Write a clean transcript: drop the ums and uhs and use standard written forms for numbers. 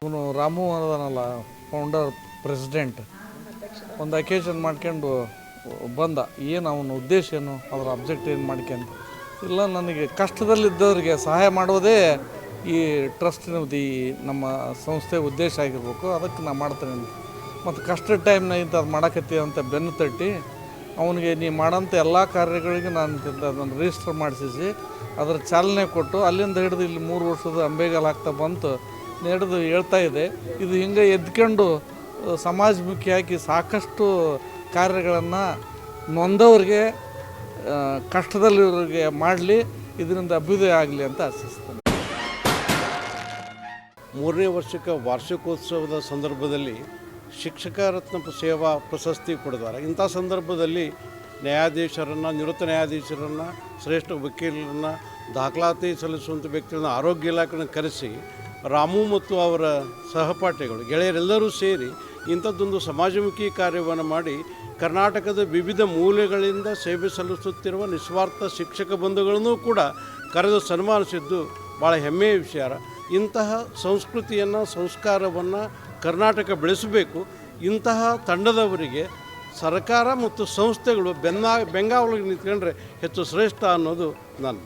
ಇವನು Ramu ಅದನಲ್ಲ founder president ಒಂದು occasion ಮಾಡ್ಕೊಂಡು ಬಂದ. ಏನು ಅವನ ಉದ್ದೇಶ ಏನು, ಅದರ ಅಬ್ಜೆಕ್ಟ್ ಏನು ಮಾಡ್ಕೊಂಡು ಇಲ್ಲ, ನನಗೆ ಕಷ್ಟದಲ್ಲಿದ್ದವರಿಗೆ ಸಹಾಯ ಮಾಡೋದೇ ಈ ಟ್ರಸ್ಟಿನದು, ಈ ನಮ್ಮ ಸಂಸ್ಥೆ ಉದ್ದೇಶ ಆಗಿರ್ಬೇಕು, ಅದಕ್ಕೆ ನಾನು ಮಾಡ್ತೇನೆ ಅಂತ. ಮತ್ತು ಕಷ್ಟದ ಟೈಮ್ನಾಗ ಇಂಥದ್ದು ಮಾಡಕತ್ತೀವಿ ಅಂತ ಬೆನ್ನು ತಟ್ಟಿ ಅವನಿಗೆ ನೀ ಮಾಡೋಂಥ ಎಲ್ಲ ಕಾರ್ಯಗಳಿಗೆ ನಾನು ಅದನ್ನು ರಿಜಿಸ್ಟರ್ ಮಾಡಿಸಿ ಅದರ ಚಾಲನೆ ಕೊಟ್ಟು ಅಲ್ಲಿಂದ ಹಿಡಿದು ಇಲ್ಲಿ 3 ವರ್ಷದ ಅಂಬೆಗಾಲು ಆಗ್ತಾ ಬಂತು ನಡೆದು ಹೇಳ್ತಾ ಇದೆ. ಇದು ಹಿಂಗೆ ಎದ್ಕೊಂಡು ಸಮಾಜಮುಖಿಯಾಗಿ ಸಾಕಷ್ಟು ಕಾರ್ಯಗಳನ್ನು ನೊಂದವ್ರಿಗೆ, ಕಷ್ಟದಲ್ಲಿರೋರಿಗೆ ಮಾಡಲಿ, ಇದರಿಂದ ಅಭ್ಯುದಯ ಆಗಲಿ ಅಂತ ಆಶಿಸ್ತೇನೆ. 3ನೇ ವರ್ಷಕ್ಕೆ ವಾರ್ಷಿಕೋತ್ಸವದ ಸಂದರ್ಭದಲ್ಲಿ ಶಿಕ್ಷಕ ರತ್ನ ಸೇವಾ ಪ್ರಶಸ್ತಿ ಕೊಡಿದ್ದಾರೆ. ಇಂಥ ಸಂದರ್ಭದಲ್ಲಿ ನ್ಯಾಯಾಧೀಶರನ್ನು, ನಿವೃತ್ತ ನ್ಯಾಯಾಧೀಶರನ್ನು, ಶ್ರೇಷ್ಠ ವಕೀಲರನ್ನು, ದಾಖಲಾತಿ ಸಲ್ಲಿಸುವಂಥ ವ್ಯಕ್ತಿಗಳನ್ನು ಆರೋಗ್ಯ ಇಲಾಖೆಯನ್ನು ಕರೆಸಿ ರಾಮು ಮತ್ತು ಅವರ ಸಹಪಾಠಿಗಳು ಗೆಳೆಯರೆಲ್ಲರೂ ಸೇರಿ ಇಂಥದ್ದೊಂದು ಸಮಾಜಮುಖಿ ಕಾರ್ಯವನ್ನು ಮಾಡಿ ಕರ್ನಾಟಕದ ವಿವಿಧ ಮೂಲೆಗಳಿಂದ ಸೇವೆ ಸಲ್ಲಿಸುತ್ತಿರುವ ನಿಸ್ವಾರ್ಥ ಶಿಕ್ಷಕ ಬಂಧುಗಳನ್ನು ಕೂಡ ಕರೆದು ಸನ್ಮಾನಿಸಿದ್ದು ಭಾಳ ಹೆಮ್ಮೆಯ ವಿಚಾರ. ಇಂತಹ ಸಂಸ್ಕೃತಿಯನ್ನು, ಸಂಸ್ಕಾರವನ್ನು ಕರ್ನಾಟಕ ಬೆಳೆಸಬೇಕು. ಇಂತಹ ತಂಡದವರಿಗೆ ಸರ್ಕಾರ ಮತ್ತು ಸಂಸ್ಥೆಗಳು ಬೆಂಗಾವಲಿಗೆ ನಿಂತ್ಕೊಂಡ್ರೆ ಹೆಚ್ಚು ಶ್ರೇಷ್ಠ ಅನ್ನೋದು ನನ್ನ